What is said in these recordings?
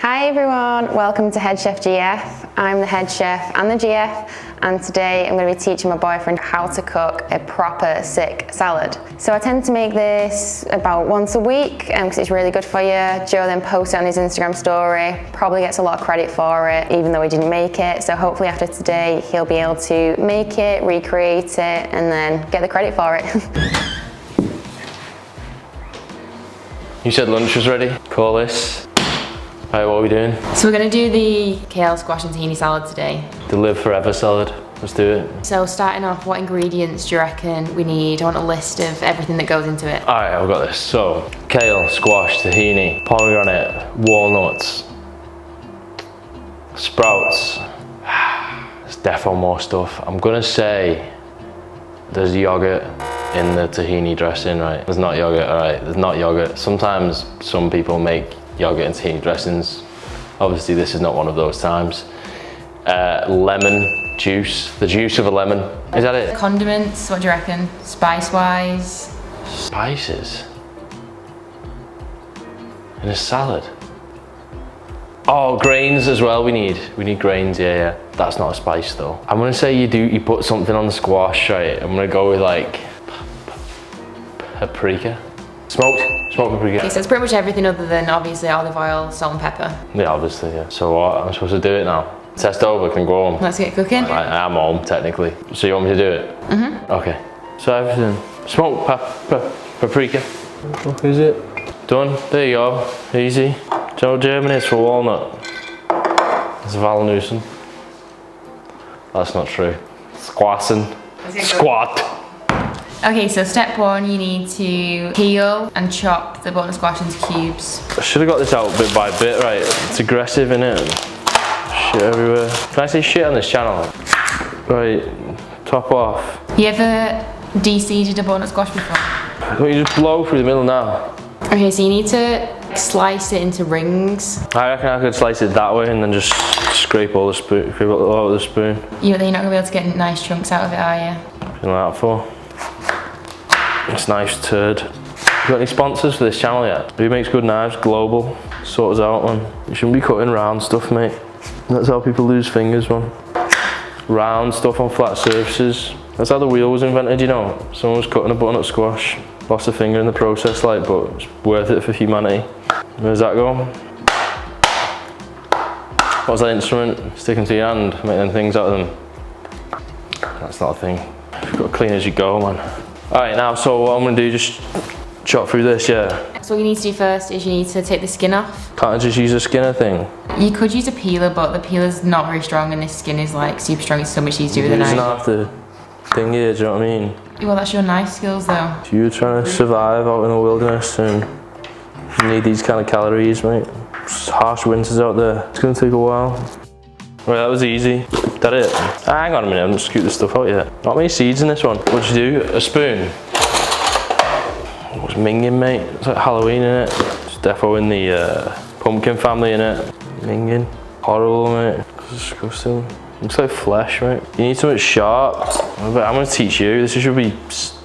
Hi everyone, welcome to Head Chef GF. I'm the head chef and the GF, and today I'm going to be teaching my boyfriend how to cook a proper sick salad. So I tend to make this about once a week because it's really good for you. Joe then posts it on his Instagram story, probably gets a lot of credit for it even though he didn't make it. So hopefully after today he'll be able to make it, recreate it, and then get the credit for it. You said lunch was ready. Call this. Alright, what are we doing? So we're going to do the kale, squash and tahini salad today. The live forever salad. Let's do it. So starting off, what ingredients do you reckon we need? I want a list of everything that goes into it. Alright, I've got this. So, kale, squash, tahini, pomegranate, walnuts, sprouts. There's defo more stuff. I'm gonna say there's yogurt in the tahini dressing, right? There's not yogurt, alright, there's not yogurt. Sometimes some people make yogurt and tahini dressings. Obviously this is not one of those times. Lemon juice, the juice of a lemon. Is that it? Condiments, what do you reckon? Spice-wise? Spices? In a salad? Oh, grains as well we need. We need grains, yeah. That's not a spice though. I'm gonna say you put something on the squash, right? I'm gonna go with like paprika. Smoked paprika. Okay, so it's pretty much everything other than obviously olive oil, salt and pepper. Yeah, obviously, yeah. So what, I'm supposed to do it now? Test over, can go home. Let's get cooking. I am home, technically. So you want me to do it? Mm-hmm. Okay. So everything. Smoked paprika. What is it? Done. There you go. Easy. Do you know what German is for walnut? It's Walnuts. That's not true. Squassen. Squat. Okay, so step one, you need to peel and chop the butternut squash into cubes. I should have got this out bit by bit, right? It's aggressive, innit? Shit everywhere. Can I say shit on this channel? Right, top off. You ever de-seeded a butternut squash before? Don't you just blow through the middle now? Okay, so you need to slice it into rings. I reckon I could slice it that way and then just scrape all the spoon, scrape all of the spoon. You're not going to be able to get nice chunks out of it, are you? What like that for? It's nice turd. You got any sponsors for this channel yet? Who makes good knives? Global. Sort us out, man. You shouldn't be cutting round stuff, mate. That's how people lose fingers, man. Round stuff on flat surfaces. That's how the wheel was invented, you know. Someone was cutting a butternut squash. Lost a finger in the process, like, but it's worth it for humanity. Where does that go? What's that instrument? Stick them to your hand, make them things out of them. That's not a thing. You've got to clean as you go, man. Alright, now, so what I'm going to do, just chop through this, yeah. So what you need to do first is you need to take the skin off. Can't I just use a skinner thing? You could use a peeler, but the peeler's not very strong and this skin is like super strong. It's so much easier with a knife. Using half the thing here, do you know what I mean? Well, that's your knife skills though. If you're trying to survive out in the wilderness and you need these kind of calories, mate. It's harsh winters out there. It's going to take a while. Right, that was easy. That it? Hang on a minute, I haven't scooped this stuff out yet. Not many seeds in this one. What'd you do? A spoon? What's minging, mate? It's like Halloween, innit? It's defo in the pumpkin family, innit? Minging. Horrible, mate. It's disgusting. Looks like flesh, mate. You need something sharp. I'm gonna teach you. This should be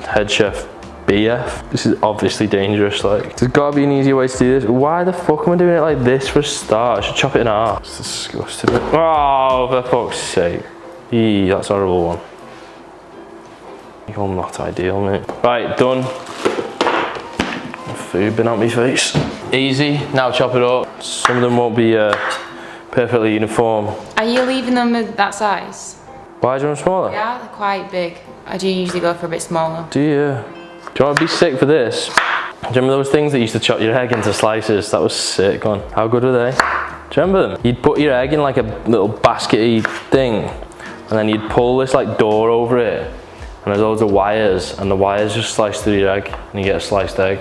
head chef BF. This is obviously dangerous, like. There's gotta be an easier way to do this. Why the fuck am I doing it like this for a start? I should chop it in half. It's disgusting. Oh, for fuck's sake. Eee, that's a horrible one. You're not ideal, mate. Right, done. Food been out my face. Easy, now chop it up. Some of them won't be perfectly uniform. Are you leaving them that size? Why do you want them smaller? Yeah, they're quite big. I do usually go for a bit smaller. Do you? Do you want to be sick for this? Do you remember those things that used to chop your egg into slices? That was sick, man. How good were they? Do you remember them? You'd put your egg in like a little baskety thing, and then you'd pull this like door over it, and there's loads of wires, and the wires just slice through your egg, and you get a sliced egg.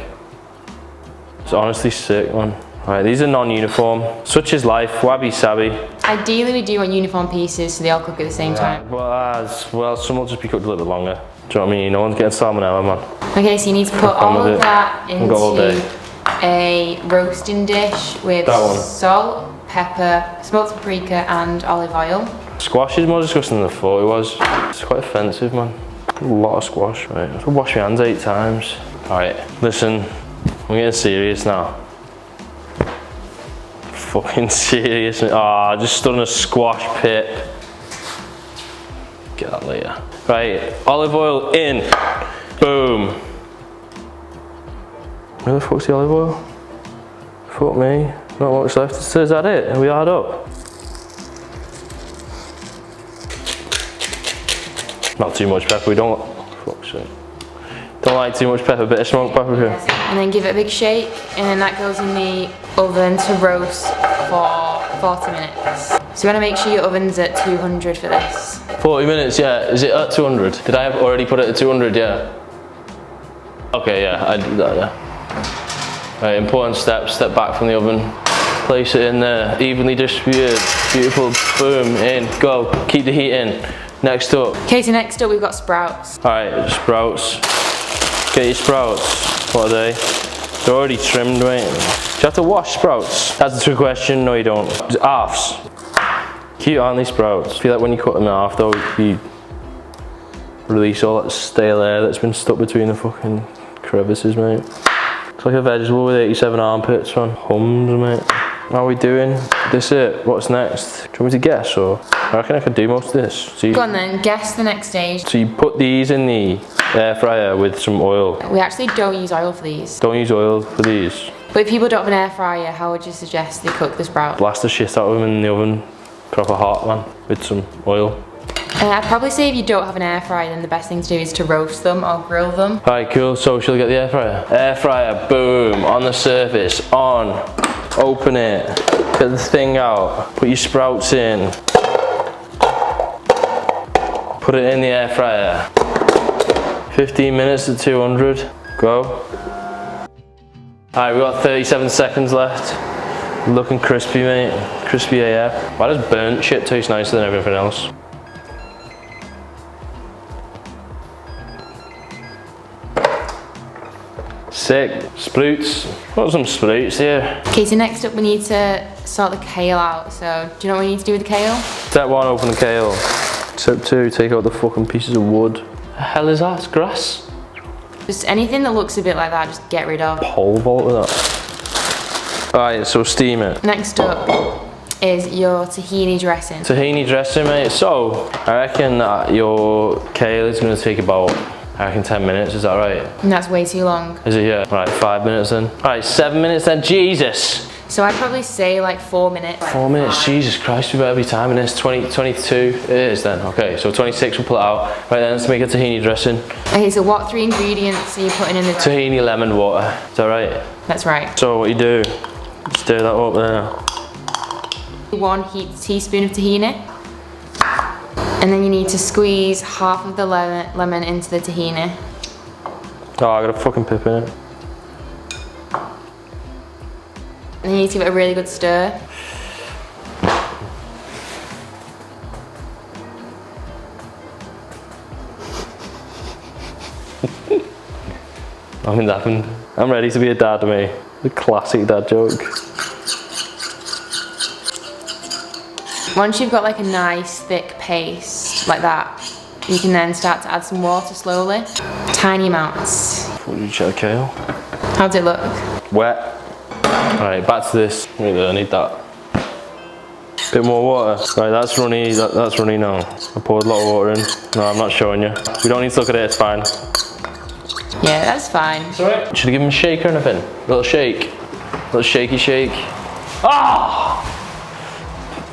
It's honestly sick, man. Alright, these are non-uniform. Such is life, wabi sabi. Ideally we do want uniform pieces so they all cook at the same time. Well, some will just be cooked a little bit longer. Do you know what I mean? No one's getting salmonella, man. Okay, so you need to put all of that into a roasting dish with salt, pepper, smoked paprika and olive oil. Squash is more disgusting than I thought it was. It's quite offensive, man. A lot of squash, right? I have to wash my hands 8 times. Alright, listen, I'm getting serious now. fucking serious? Oh, I just stood in a squash pit. Get that later. Right, olive oil in. Boom. Where the fuck's the olive oil? Fuck me. Not much left. Is that it? Are we hard up? Not too much pepper. We don't. Fuck's sake. Don't like too much pepper. Bit of smoked paprika. And then give it a big shake, and then that goes in the oven to roast for 40 minutes. So you want to make sure your oven's at 200 for this. 40 minutes, yeah. Is it at 200? Did I have already put it at 200? Yeah. Okay, yeah, I did that, yeah. Right, important step. Step back from the oven. Place it in there. Evenly distributed. Beautiful. Boom. In. Go. Keep the heat in. Next up. Okay, so next up we've got sprouts. Alright, sprouts. Get your sprouts. What are they? They're already trimmed, right? Do you have to wash sprouts? That's a true question. No, you don't. Halves. Cute, aren't they, sprouts? I feel like when you cut them in half, though, you release all that stale air that's been stuck between the fucking crevices, mate. It's like a vegetable with 87 armpits on. Hums, mate. How are we doing? This it? What's next? Do you want me to guess, or? I reckon I could do most of this. So Go on then, guess the next stage. So you put these in the air fryer with some oil. We actually don't use oil for these. Don't use oil for these. But if people don't have an air fryer, how would you suggest they cook the sprouts? Blast the shit out of them in the oven. Proper hot, man. With some oil. I'd probably say if you don't have an air fryer, then the best thing to do is to roast them or grill them. Alright, cool. So shall we get the air fryer? Air fryer, boom. On the surface, on. Open it. Get the thing out. Put your sprouts in. Put it in the air fryer. 15 minutes at 200. Go. Alright, we've got 37 seconds left. Looking crispy, mate. Crispy AF. Why does burnt shit taste nicer than everything else? Sick. Sprouts. Got some sprouts here. Okay, so next up we need to sort the kale out. So, do you know what we need to do with the kale? Step 1, open the kale. Step 2, take out the fucking pieces of wood. The hell is that? It's grass? Just anything that looks a bit like that, just get rid of. Pole vault with that. Alright, so steam it. Next up is your tahini dressing. Tahini dressing, mate. So, I reckon that your kale is going to take about, I reckon 10 minutes, is that right? And that's way too long. Is it, yeah? Right, 5 minutes then. Alright, 7 minutes then, Jesus! So I'd probably say like 4 minutes. 4 minutes, Jesus Christ, we better be timing this. 22 it is then. Okay, so 26 we'll pull it out. Right then, let's make a tahini dressing. Okay, so what 3 ingredients are you putting in the Tahini lemon water, is that right? That's right. So what you do, stir that up there. 1 teaspoon of tahini. And then you need to squeeze half of the lemon into the tahini. Oh, I got a fucking pip in it. And you need to give it a really good stir. I mean, laughing. I'm ready to be a dad, mate. The classic dad joke. Once you've got like a nice thick paste like that, you can then start to add some water slowly. Tiny amounts. What did you check, Kale? How does it look? Wet. Alright, back to this. I need that. Bit more water. Right, that's runny. That's runny now. I poured a lot of water in. No, I'm not showing you. We don't need to look at it, it's fine. Yeah, that's fine. It's alright. Should I give him a shake or anything? Little shake. Little shaky shake. Ah!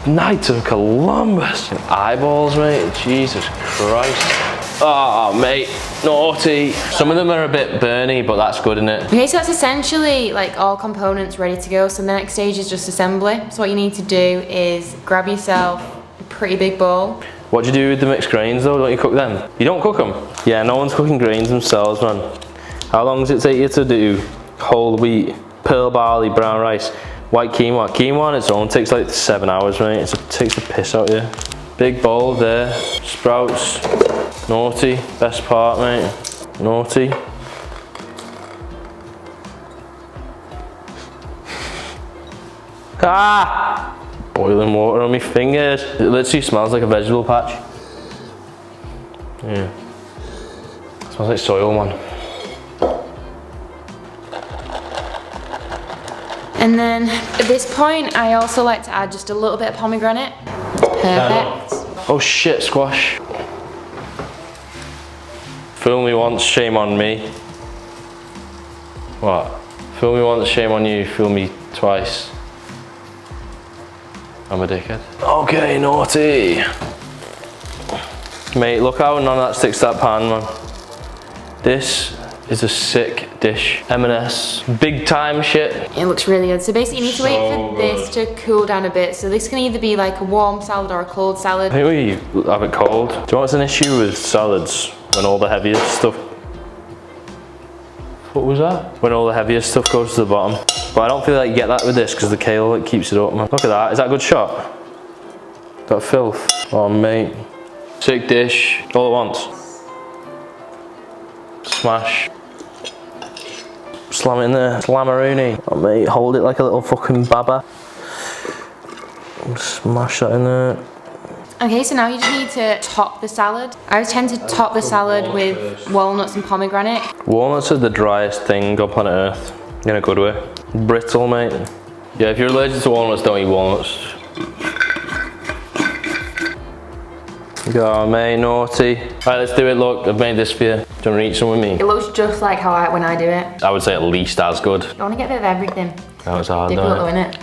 Knights of Columbus. Eyeballs, mate. Jesus Christ. Oh, mate. Naughty. Some of them are a bit burny, but that's good, isn't it? Okay, so that's essentially like all components ready to go. So the next stage is just assembly. So what you need to do is grab yourself a pretty big bowl. What do you do with the mixed grains though? Don't you cook them? You don't cook them? Yeah, no one's cooking grains themselves, man. How long does it take you to do whole wheat, pearl barley, brown rice, white quinoa? Quinoa on its own takes like 7 hours, mate. It takes the piss out of you. Big bowl there, sprouts, naughty, best part, mate. Naughty. Ah! Boiling water on my fingers. It literally smells like a vegetable patch. Yeah. It smells like soil, man. And then at this point, I also like to add just a little bit of pomegranate. Perfect. Oh shit, squash. Fool me once, shame on me. What? Fool me once, shame on you, fool me twice. I'm a dickhead. Okay, naughty. Mate, look how none of that sticks to that pan, man. This is a sick dish. M&S, big time shit. It looks really good. So basically you need to wait for this to cool down a bit. So this can either be like a warm salad or a cold salad. I think we have it cold. Do you know what's an issue with salads? When all the heaviest stuff... What was that? When all the heaviest stuff goes to the bottom. But I don't feel like you get that with this because the kale like, keeps it up, man. Look at that, is that a good shot? That filth. Oh mate. Sick dish, all at once. Smash. Slam it in there, slamaroonie. Oh mate, hold it like a little fucking baba. Smash that in there. Okay, so now you just need to top the salad. I tend to top the salad with walnuts and pomegranate. Walnuts are the driest thing on planet Earth, in a good way. Brittle, mate. Yeah, if you're allergic to walnuts, don't eat walnuts. Go, mate, naughty. Right, let's do it, look, I've made this for you. Do you want to eat some with me? It looks just like how when I do it. I would say at least as good. You want to get a bit of everything. That was hard, Difficult though, though, innit?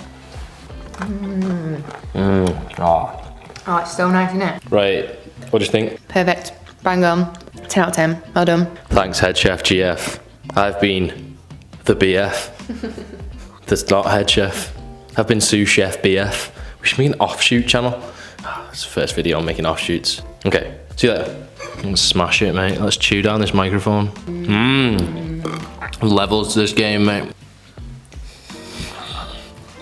Oh. Oh, it's so nice, isn't it? Right, what do you think? Perfect. Bang on. 10 out of 10. Well done. Thanks, Head Chef GF. I've been the BF. That's not Head Chef. I've been Sous Chef BF. We should make an offshoot channel. It's the first video on making offshoots. Okay, see you later. Let's smash it, mate. Let's chew down this microphone. Levels to this game, mate.